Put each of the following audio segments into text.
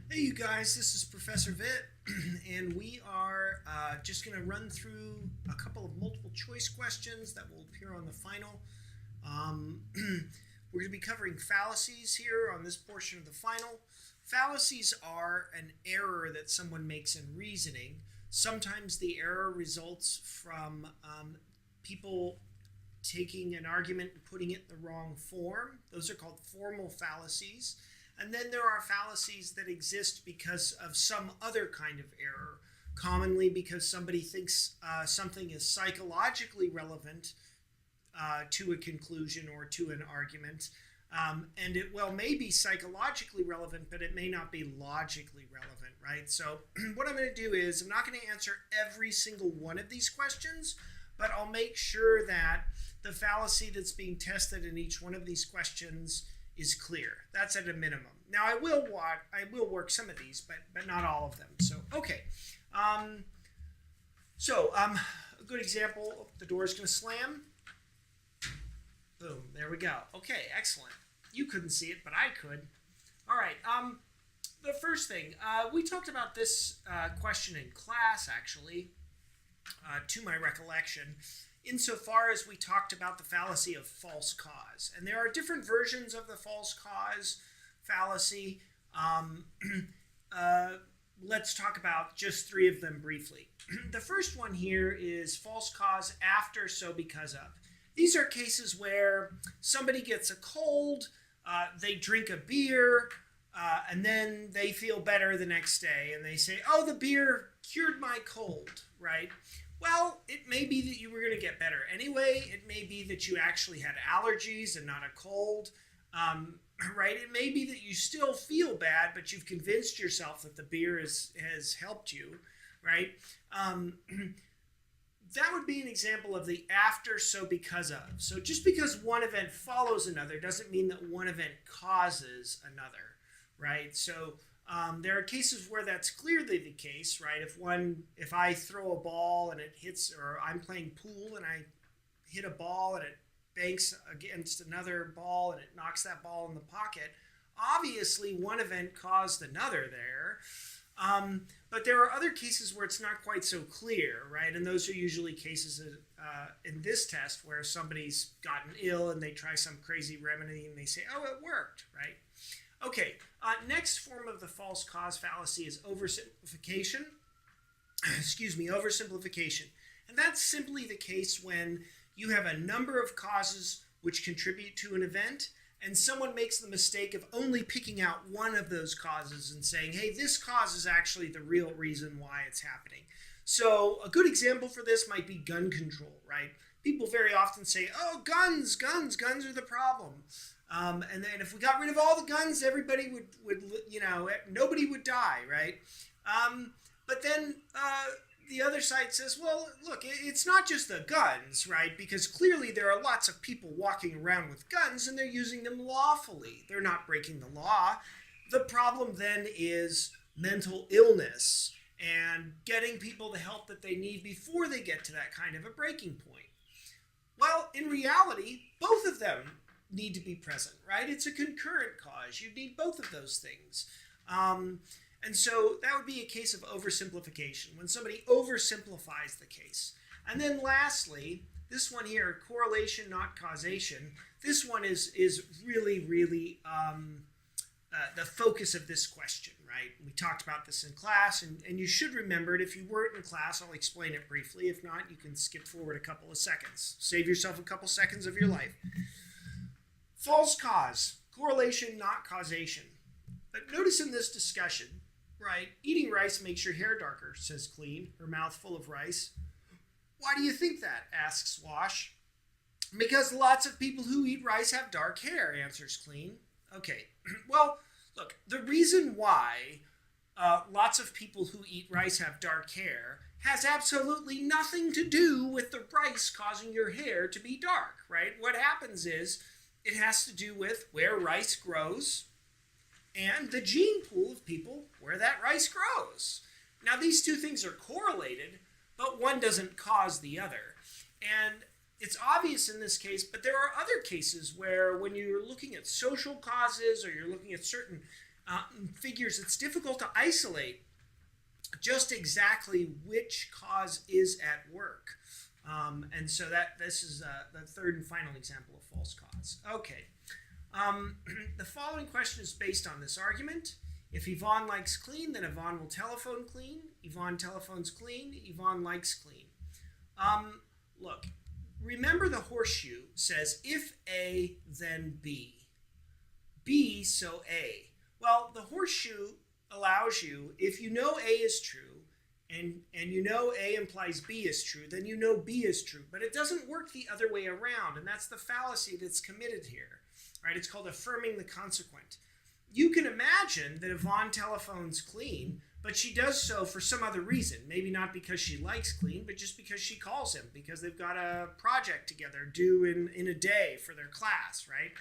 Hey, you guys, this is Professor Vitt, and we are just going to run through a couple of multiple choice questions that will appear on the final. We're going to be covering fallacies here on this portion of the final. Fallacies are an error that someone makes in reasoning. Sometimes the error results from people taking an argument and putting it in the wrong form. Those are called formal fallacies. And then there are fallacies that exist because of some other kind of error, commonly because somebody thinks something is psychologically relevant to a conclusion or to an argument. And it may be psychologically relevant, but it may not be logically relevant, right? So what I'm going to do is I'm not going to answer every single one of these questions, but I'll make sure that the fallacy that's being tested in each one of these questions is clear. That's at a minimum. Now I will work some of these, but not all of them. So okay. A good example. Oh, the door is going to slam. Boom. There we go. Okay. Excellent. You couldn't see it, but I could. All right. The first thing we talked about this question in class, actually, to my recollection, insofar as we talked about the fallacy of false cause. And there are different versions of the false cause fallacy. Let's talk about just three of them briefly. The first one here is false cause after, so, because of. These are cases where somebody gets a cold, they drink a beer, and then they feel better the next day, and they say, oh, the beer cured my cold, right? Well, it may be that you were going to get better anyway. It may be that you actually had allergies and not a cold, right? It may be that you still feel bad, but you've convinced yourself that the beer has helped you, right? That would be an example of the after, so, because of. So just because one event follows another doesn't mean that one event causes another, right? So there are cases where that's clearly the case, right? If I throw a ball and it hits, or I'm playing pool and I hit a ball and it banks against another ball and it knocks that ball in the pocket, obviously one event caused another there. But there are other cases where it's not quite so clear, right? And those are usually cases in this test where somebody's gotten ill and they try some crazy remedy and they say, oh, it worked, right? Okay, next form of the false cause fallacy is oversimplification. Oversimplification. And that's simply the case when you have a number of causes which contribute to an event, and someone makes the mistake of only picking out one of those causes and saying, hey, this cause is actually the real reason why it's happening. So a good example for this might be gun control, right? People very often say, oh, guns are the problem. And then if we got rid of all the guns, everybody would nobody would die, right? But then the other side says, well, look, it's not just the guns, right? Because clearly there are lots of people walking around with guns and they're using them lawfully. They're not breaking the law. The problem then is mental illness and getting people the help that they need before they get to that kind of a breaking point. Well, in reality, both of them need to be present, right? It's a concurrent cause. You need both of those things. And so that would be a case of oversimplification, when somebody oversimplifies the case. And then lastly, this one here, correlation, not causation. This one is really, really the focus of this question, right? We talked about this in class, and you should remember it. If you weren't in class, I'll explain it briefly. If not, you can skip forward a couple of seconds. Save yourself a couple seconds of your life. False cause, correlation, not causation. But notice in this discussion, right, eating rice makes your hair darker, says Clean, her mouth full of rice. Why do you think that, asks Wash. Because lots of people who eat rice have dark hair, answers Clean. Okay, well, look, the reason why lots of people who eat rice have dark hair has absolutely nothing to do with the rice causing your hair to be dark, right? What happens is it has to do with where rice grows and the gene pool of people where that rice grows. Now, these two things are correlated, but one doesn't cause the other. And it's obvious in this case, but there are other cases where when you're looking at social causes or you're looking at certain figures it's difficult to isolate just exactly which cause is at work. And so this is the third and final example of false cause. Okay. The following question is based on this argument. If Yvonne likes clean, then Yvonne will telephone clean. Yvonne telephones clean. Yvonne likes clean. Look, remember the horseshoe says if A, then B. B, so A. Well, the horseshoe allows you, if you know A is true, and you know A implies B is true, then you know B is true. But it doesn't work the other way around, and that's the fallacy that's committed here. Right? It's called affirming the consequent. You can imagine that Yvonne telephones clean, but she does so for some other reason. Maybe not because she likes clean, but just because she calls him, because they've got a project together due in a day for their class, right?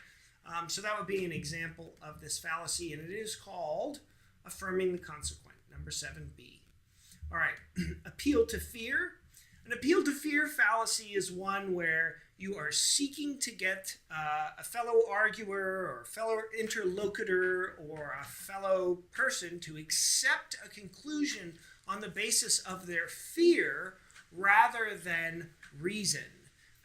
So that would be an example of this fallacy, and it is called affirming the consequent, number 7B. All right, appeal to fear. An appeal to fear fallacy is one where you are seeking to get a fellow arguer or fellow interlocutor or a fellow person to accept a conclusion on the basis of their fear rather than reason.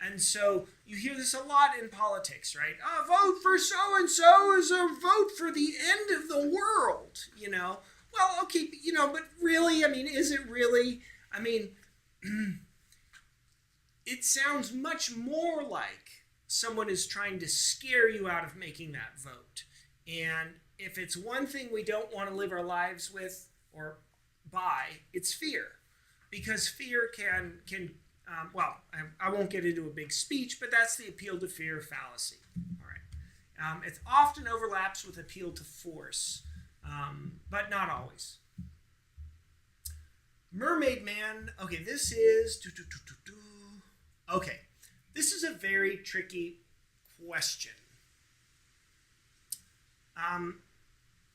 And so you hear this a lot in politics, right? A vote for so-and-so is a vote for the end of the world, you know? Well, okay, you know, but really, I mean, is it really? I mean, it sounds much more like someone is trying to scare you out of making that vote. And if it's one thing we don't want to live our lives with or by, it's fear. Because fear can I won't get into a big speech, but that's the appeal to fear fallacy. All right. It often overlaps with appeal to force, but not always. Mermaid Man. Okay, this is... Okay, this is a very tricky question.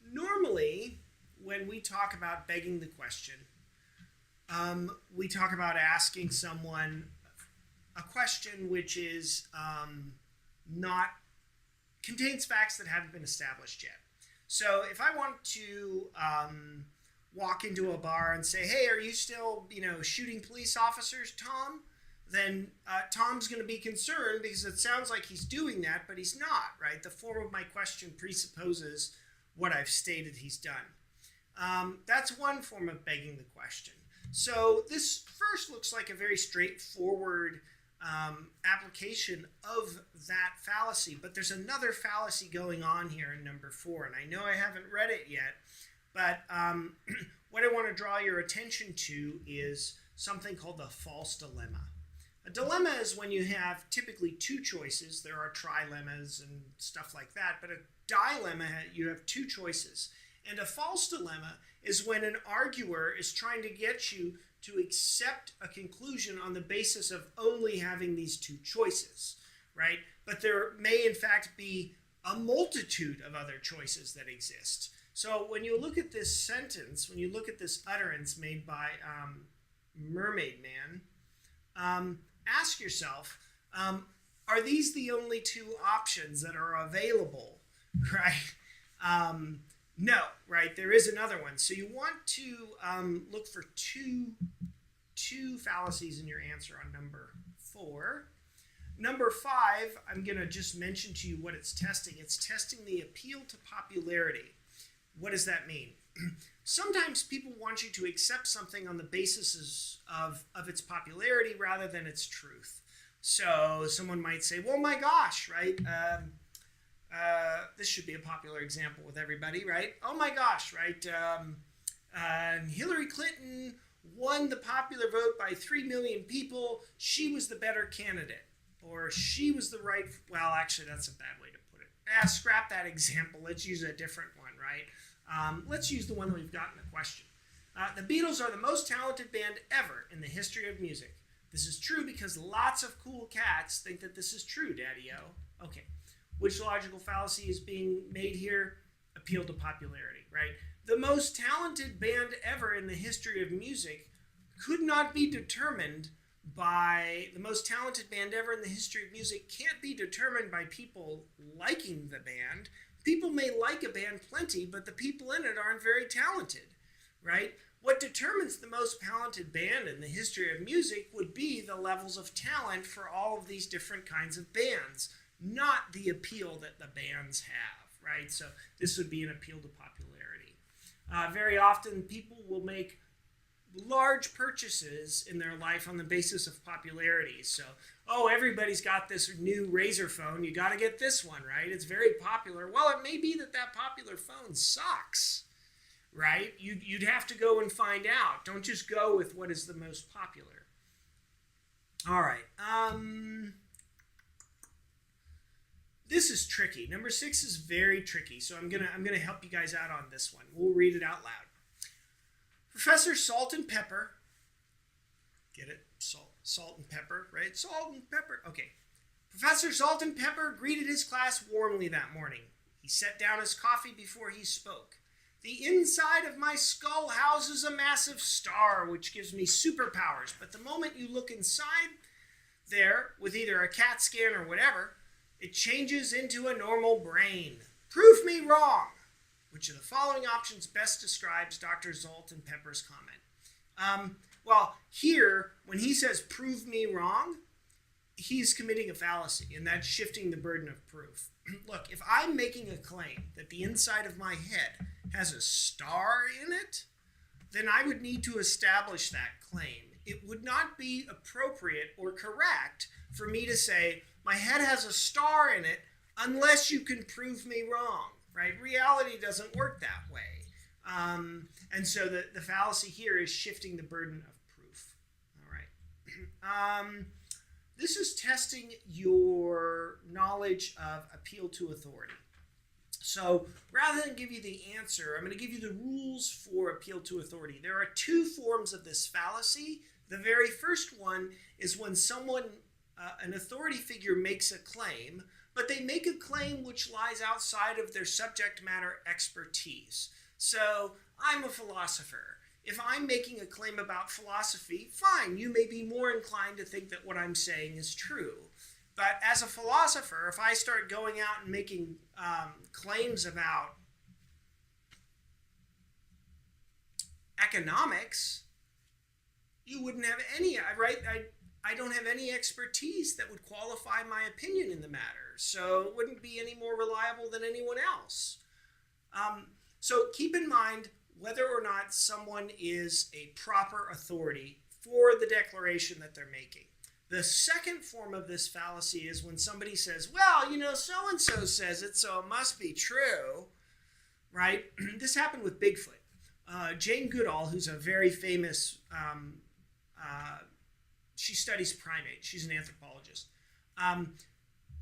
Normally, when we talk about begging the question, we talk about asking someone a question which is contains facts that haven't been established yet. So if I want to walk into a bar and say, hey, are you still, shooting police officers, Tom? Then Tom's going to be concerned because it sounds like he's doing that, but he's not, right? The form of my question presupposes what I've stated he's done. That's one form of begging the question. So this first looks like a very straightforward application of that fallacy, but there's another fallacy going on here in number 4, and I know I haven't read it yet, but what I want to draw your attention to is something called the false dilemma. A dilemma is when you have typically two choices. There are trilemmas and stuff like that, but a dilemma, you have two choices. And a false dilemma is when an arguer is trying to get you to accept a conclusion on the basis of only having these two choices, right? But there may in fact be a multitude of other choices that exist. So when you look at this sentence, when you look at this utterance made by Mermaid Man, ask yourself, are these the only two options that are available, right? No, right? There is another one. So you want to look for two fallacies in your answer on number 4. Number 5, I'm going to just mention to you what it's testing. It's testing the appeal to popularity. What does that mean? Sometimes people want you to accept something on the basis of its popularity rather than its truth. So someone might say, well, my gosh, right? This should be a popular example with everybody, right? Oh my gosh, right? Hillary Clinton won the popular vote by 3 million people. She was the better candidate. Or she was the right... Well, actually, that's a bad way to put it. Scrap that example. Let's use a different one, right? Let's use the one that we've got in the question. The Beatles are the most talented band ever in the history of music. This is true because lots of cool cats think that this is true, Daddy-O. Okay. Which logical fallacy is being made here? Appeal to popularity, right? The most talented band ever in the history of music could not be determined by... The most talented band ever in the history of music can't be determined by people liking the band. People may like a band plenty, but the people in it aren't very talented, right? What determines the most talented band in the history of music would be the levels of talent for all of these different kinds of bands, not the appeal that the bands have, right? So this would be an appeal to popularity. Very often people will make large purchases in their life on the basis of popularity. So, oh, everybody's got this new Razr phone. You got to get this one, right? It's very popular. Well, it may be that that popular phone sucks, right? You'd have to go and find out. Don't just go with what is the most popular. All right. This is tricky. Number 6 is very tricky. So I'm gonna help you guys out on this one. We'll read it out loud. Professor Salt and Pepper, get it? Salt and pepper, right? Salt and pepper. Okay. Professor Salt and Pepper greeted his class warmly that morning. He set down his coffee before he spoke. The inside of my skull houses a massive star, which gives me superpowers. But the moment you look inside there, with either a CAT scan or whatever, it changes into a normal brain. Prove me wrong. Which of the following options best describes Dr. Salt and Pepper's comment? Well, here, when he says prove me wrong, he's committing a fallacy, and that's shifting the burden of proof. Look, if I'm making a claim that the inside of my head has a star in it, then I would need to establish that claim. It would not be appropriate or correct for me to say, my head has a star in it, unless you can prove me wrong. Right? Reality doesn't work that way. And so the fallacy here is shifting the burden of proof. All right. This is testing your knowledge of appeal to authority. So rather than give you the answer, I'm going to give you the rules for appeal to authority. There are 2 forms of this fallacy. The very first one is when someone, an authority figure, makes a claim, but they make a claim which lies outside of their subject matter expertise. So, I'm a philosopher. If I'm making a claim about philosophy, fine, you may be more inclined to think that what I'm saying is true. But as a philosopher, if I start going out and making claims about economics, you wouldn't have any, right? I don't have any expertise that would qualify my opinion in the matter, so it wouldn't be any more reliable than anyone else. So keep in mind whether or not someone is a proper authority for the declaration that they're making. The second form of this fallacy is when somebody says, well, you know, so-and-so says it, so it must be true, right? This happened with Bigfoot. Jane Goodall, who's a very famous she studies primates. She's an anthropologist.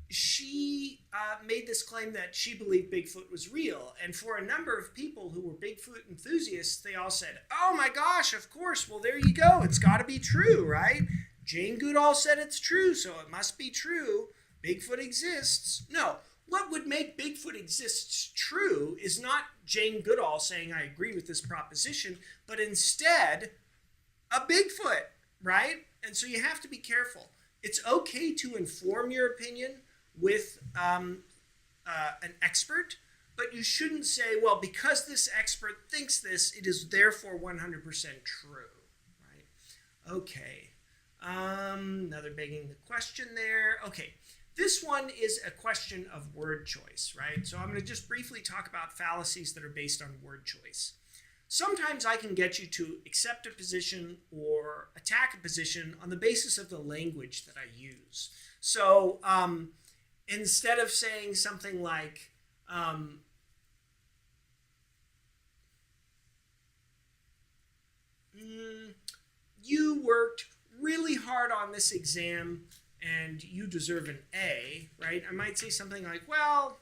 She made this claim that she believed Bigfoot was real. And for a number of people who were Bigfoot enthusiasts, they all said, oh my gosh, of course. Well, there you go. It's got to be true, right? Jane Goodall said it's true, so it must be true. Bigfoot exists. No, what would make Bigfoot exist true is not Jane Goodall saying I agree with this proposition, but instead a Bigfoot, right? And so you have to be careful. It's okay to inform your opinion with an expert, but you shouldn't say, well, because this expert thinks this, it is therefore 100% true, right? Okay. Another begging the question there. Okay. This one is a question of word choice, right? So I'm going to just briefly talk about fallacies that are based on word choice. Sometimes I can get you to accept a position or attack a position on the basis of the language that I use. So instead of saying something like, you worked really hard on this exam and you deserve an A, right? I might say something like, well,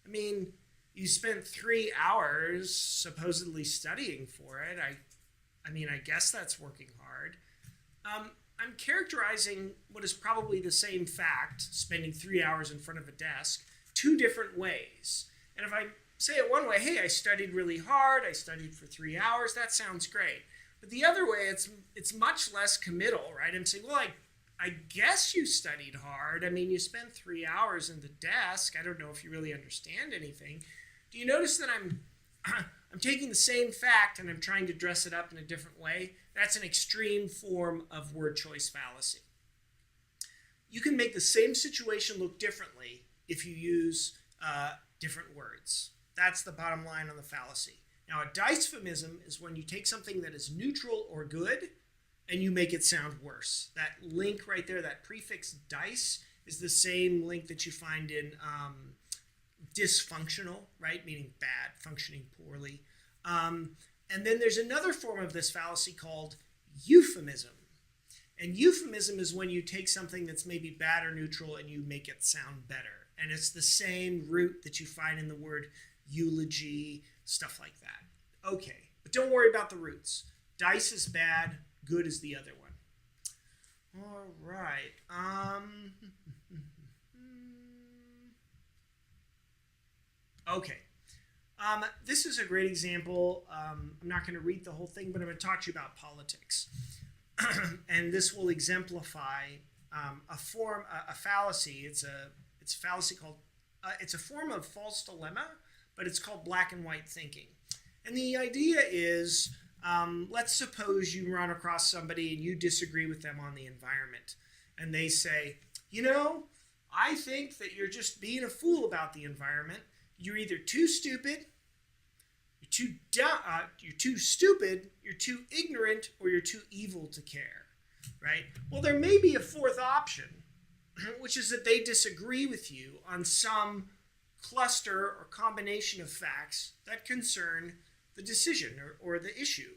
I mean, you spent 3 hours supposedly studying for it. I mean, I guess that's working hard. I'm characterizing what is probably the same fact, spending 3 hours in front of a desk, 2 different ways. And if I say it one way, hey, I studied really hard, I studied for 3 hours, that sounds great. But the other way, it's much less committal, right? I'm saying, well, I I guess you studied hard. I mean, you spent 3 hours in the desk. I don't know if you really understand anything. Do you notice that I'm taking the same fact and I'm trying to dress it up in a different way? That's an extreme form of word choice fallacy. You can make the same situation look differently if you use different words. That's the bottom line on the fallacy. Now, a dicephomism is when you take something that is neutral or good and you make it sound worse. That link right there, that prefix dice, is the same link that you find in dysfunctional, right? Meaning bad, functioning poorly. And then there's another form of this fallacy called euphemism. And euphemism is when you take something that's maybe bad or neutral and you make it sound better. And it's the same root that you find in the word eulogy, stuff like that. Okay, but don't worry about the roots. Dice is bad, good is the other one. All right. Okay. This is a great example. I'm not going to read the whole thing, but I'm going to talk to you about politics. And this will exemplify a fallacy. It's a fallacy called, it's a form of false dilemma, but it's called black and white thinking. And the idea is, let's suppose you run across somebody and you disagree with them on the environment. And they say, I think that you're just being a fool about the environment. You're either too stupid, you're too stupid, you're too ignorant, or you're too evil to care, right? Well, there may be a fourth option, which is that they disagree with you on some cluster or combination of facts that concern the decision or the issue,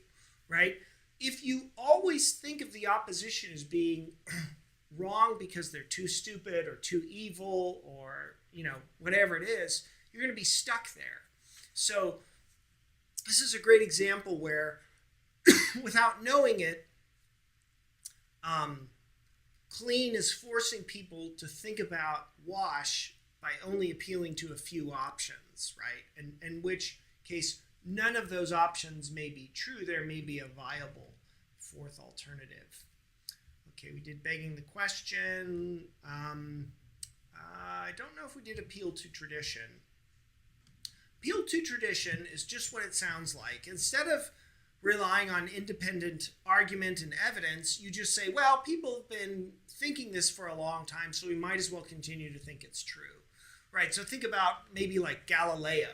right? If you always think of the opposition as being wrong because they're too stupid or too evil or, whatever it is, you're going to be stuck there. So this is a great example where, without knowing it, clean is forcing people to think about wash by only appealing to a few options, right? And in which case, none of those options may be true. There may be a viable fourth alternative. Okay, we did begging the question. I don't know if we did appeal to tradition. Appeal to tradition is just what it sounds like. Instead of relying on independent argument and evidence, you just say, well, people have been thinking this for a long time, so we might as well continue to think it's true, right? So think about maybe like Galileo.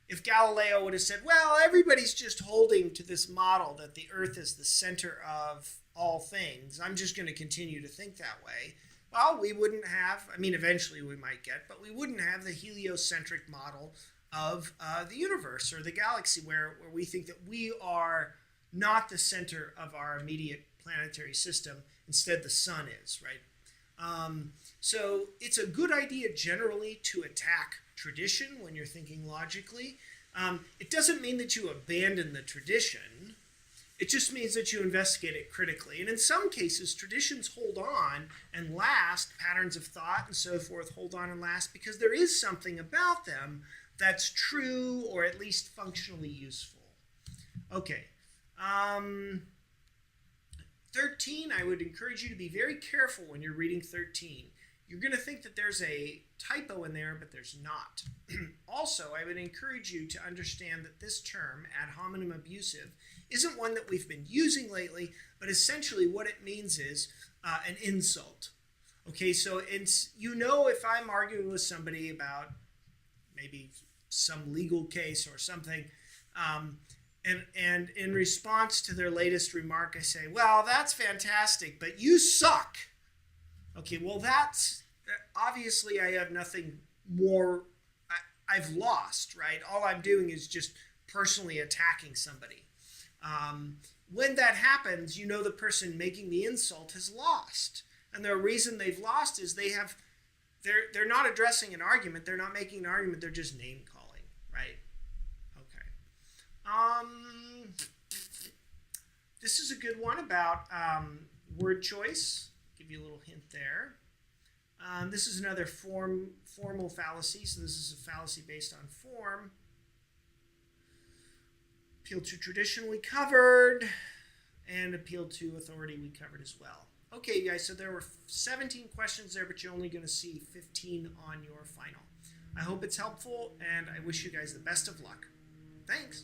If Galileo would have said, well, everybody's just holding to this model that the Earth is the center of all things, I'm just going to continue to think that way. Well, we wouldn't have, eventually we might get, but we wouldn't have the heliocentric model of the universe or the galaxy where we think that we are not the center of our immediate planetary system. Instead, the sun is, right? So it's a good idea generally to attack tradition when you're thinking logically. It doesn't mean that you abandon the tradition. It just means that you investigate it critically. And in some cases, traditions hold on and last, patterns of thought and so forth hold on and last because there is something about them that's true or at least functionally useful. Okay. 13, I would encourage you to be very careful when you're reading 13. You're going to think that there's a typo in there, but there's not. Also, I would encourage you to understand that this term, ad hominem abusive, isn't one that we've been using lately, but essentially what it means is an insult. Okay, so it's, if I'm arguing with somebody about maybe some legal case or something, and in response to their latest remark, I say, well, that's fantastic, but you suck. Okay, well, that's, obviously I have nothing more, I've lost, right? All I'm doing is just personally attacking somebody. When that happens, the person making the insult has lost. And the reason they've lost is they're not addressing an argument, they're not making an argument, they're just name calling, right? Okay. This is a good one about word choice. Give you a little hint there. This is another formal fallacy. So this is a fallacy based on form. Appeal to tradition we covered, and appeal to authority we covered as well. Okay, you guys, so there were 17 questions there, but you're only going to see 15 on your final. I hope it's helpful, and I wish you guys the best of luck. Thanks.